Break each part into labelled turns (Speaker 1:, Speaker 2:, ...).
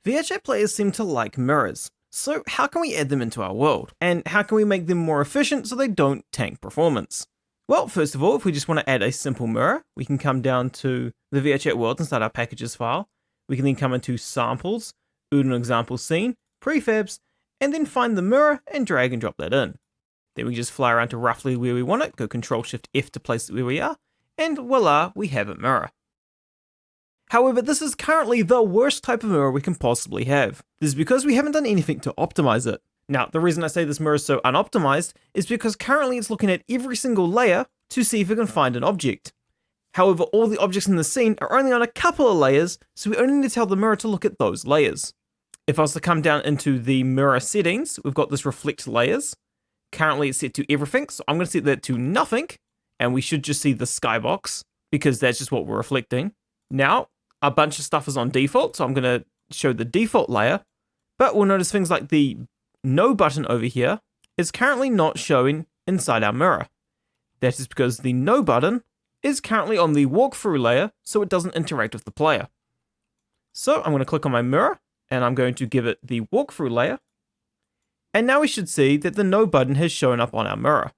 Speaker 1: VRChat players seem to like mirrors, so how can we add them into our world? And how can we make them more efficient so they don't tank performance? Well, first of all, if we just want to add a simple mirror, we can come down to the VRChat world and start our packages file. We can then come into samples, an example scene, prefabs, and then find the mirror and drag and drop that in. Then we just fly around to roughly where we want it, go Ctrl-Shift-F to place it where we are, and voila, we have a mirror. However, this is currently the worst type of mirror we can possibly have. This is because we haven't done anything to optimize it. Now, the reason I say this mirror is so unoptimized is because currently it's looking at every single layer to see if it can find an object. However, all the objects in the scene are only on a couple of layers, so we only need to tell the mirror to look at those layers. If I was to come down into the mirror settings, we've got this reflect layers. Currently it's set to everything, so I'm going to set that to nothing, and we should just see the skybox, because that's just what we're reflecting. Now, a bunch of stuff is on default, so I'm going to show the default layer, but we'll notice things like the no button over here is currently not showing inside our mirror. That is because the no button is currently on the walkthrough layer, so it doesn't interact with the player. So I'm going to click on my mirror, and I'm going to give it the walkthrough layer, and now we should see that the no button has shown up on our mirror.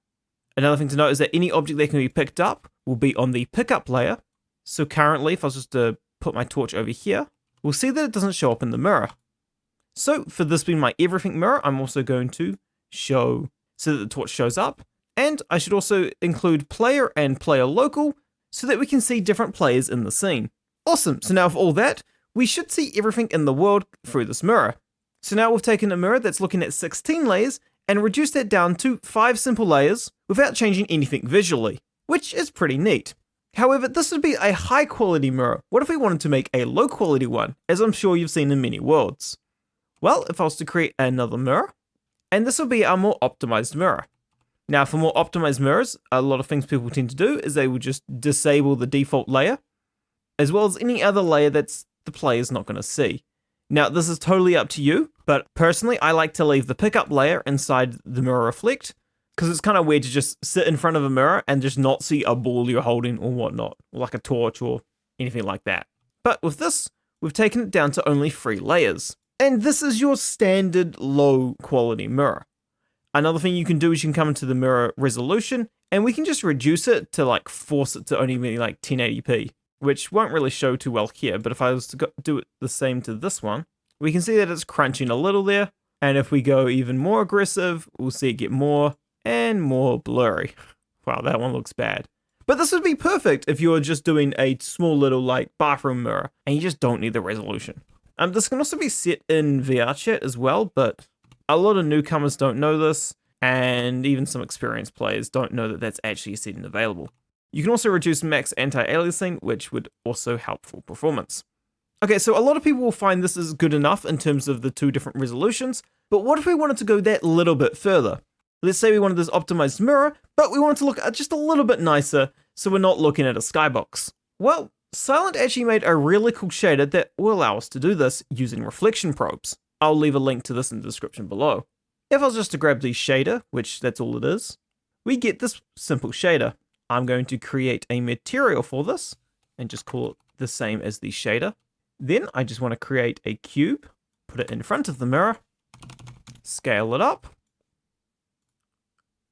Speaker 1: Another thing to note is that any object that can be picked up will be on the pickup layer. So currently, if I was just to put my torch over here, we'll see that it doesn't show up in the mirror. So for this being my everything mirror, I'm also going to show so that the torch shows up. And I should also include player and player local so that we can see different players in the scene. Awesome. So now with all that, we should see everything in the world through this mirror. So now we've taken a mirror that's looking at 16 layers and reduced that down to 5 simple layers without changing anything visually, which is pretty neat. However, this would be a high quality mirror. What if we wanted to make a low quality one, as I'm sure you've seen in many worlds? Well, if I was to create another mirror, and this will be our more optimized mirror. Now, for more optimized mirrors, a lot of things people tend to do is they will just disable the default layer, as well as any other layer that's the player's not going to see. Now, this is totally up to you, but personally, I like to leave the pickup layer inside the mirror reflect, because it's kind of weird to just sit in front of a mirror and just not see a ball you're holding or whatnot, or like a torch or anything like that. But with this, we've taken it down to only 3 layers. And this is your standard low quality mirror. Another thing you can do is you can come into the mirror resolution, and we can just reduce it to like force it to only be like 1080p, which won't really show too well here. But if I was to do it the same to this one, we can see that it's crunching a little there. And if we go even more aggressive, we'll see it get more and more blurry. Wow, that one looks bad. But this would be perfect if you're just doing a small little like bathroom mirror and you just don't need the resolution. This can also be set in VRChat as well, but a lot of newcomers don't know this, and even some experienced players don't know that that's actually a setting available. You can also reduce max anti-aliasing, which would also help for performance. Okay, so a lot of people will find this is good enough in terms of the 2 different resolutions, but what if we wanted to go that little bit further? Let's say we wanted this optimized mirror, but we wanted to look just a little bit nicer, so we're not looking at a skybox. Well, s-ilent actually made a really cool shader that will allow us to do this using reflection probes. I'll leave a link to this in the description below. If I was just to grab the shader, which that's all it is, we get this simple shader. I'm going to create a material for this and just call it the same as the shader. Then I just want to create a cube, put it in front of the mirror, scale it up.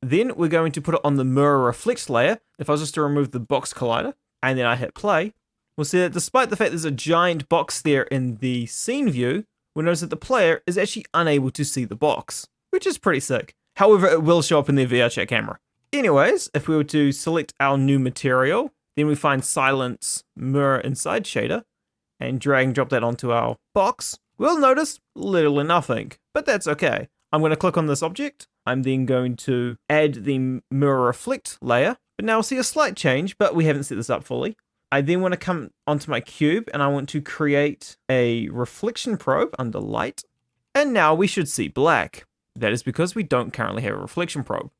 Speaker 1: Then we're going to put it on the mirror reflect layer. If I was just to remove the box collider and then I hit play, we'll see that despite the fact there's a giant box there in the scene view, we'll notice that the player is actually unable to see the box, which is pretty sick. However, it will show up in their VRChat camera. Anyways, if we were to select our new material, then we find s-ilent's mirror inside shader and drag and drop that onto our box, we'll notice little or nothing, but that's okay. I'm going to click on this object. I'm then going to add the mirror reflect layer, but now we'll see a slight change, but we haven't set this up fully. I then want to come onto my cube and I want to create a reflection probe under light. And now we should see black. That is because we don't currently have a reflection probe.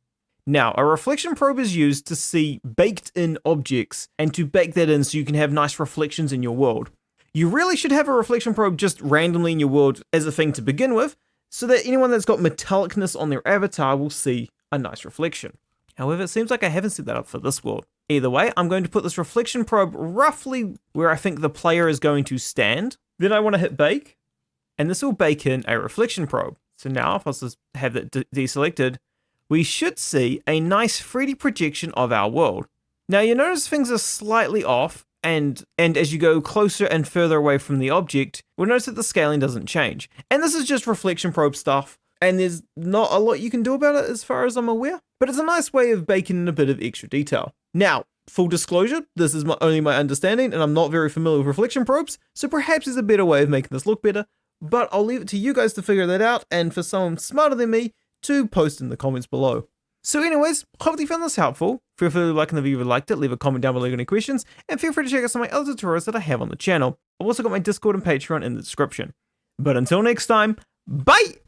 Speaker 1: Now, a reflection probe is used to see baked in objects and to bake that in so you can have nice reflections in your world. You really should have a reflection probe just randomly in your world as a thing to begin with, so that anyone that's got metallicness on their avatar will see a nice reflection. However, it seems like I haven't set that up for this world. Either way, I'm going to put this reflection probe roughly where I think the player is going to stand. Then I want to hit bake. and this will bake in a reflection probe. So now if I just have that deselected, we should see a nice 3D projection of our world. Now you notice things are slightly off, and as you go closer and further away from the object, we'll notice that the scaling doesn't change. And this is just reflection probe stuff, and there's not a lot you can do about it as far as I'm aware, but it's a nice way of baking in a bit of extra detail. Now, full disclosure, this is only my understanding, and I'm not very familiar with reflection probes, so perhaps there's a better way of making this look better, but I'll leave it to you guys to figure that out, and for someone smarter than me to post in the comments below. So anyways, hope you found this helpful. Feel free to like the video if you liked it, leave a comment down below with any questions, and feel free to check out some of my other tutorials that I have on the channel. I've also got my Discord and Patreon in the description. But until next time, bye!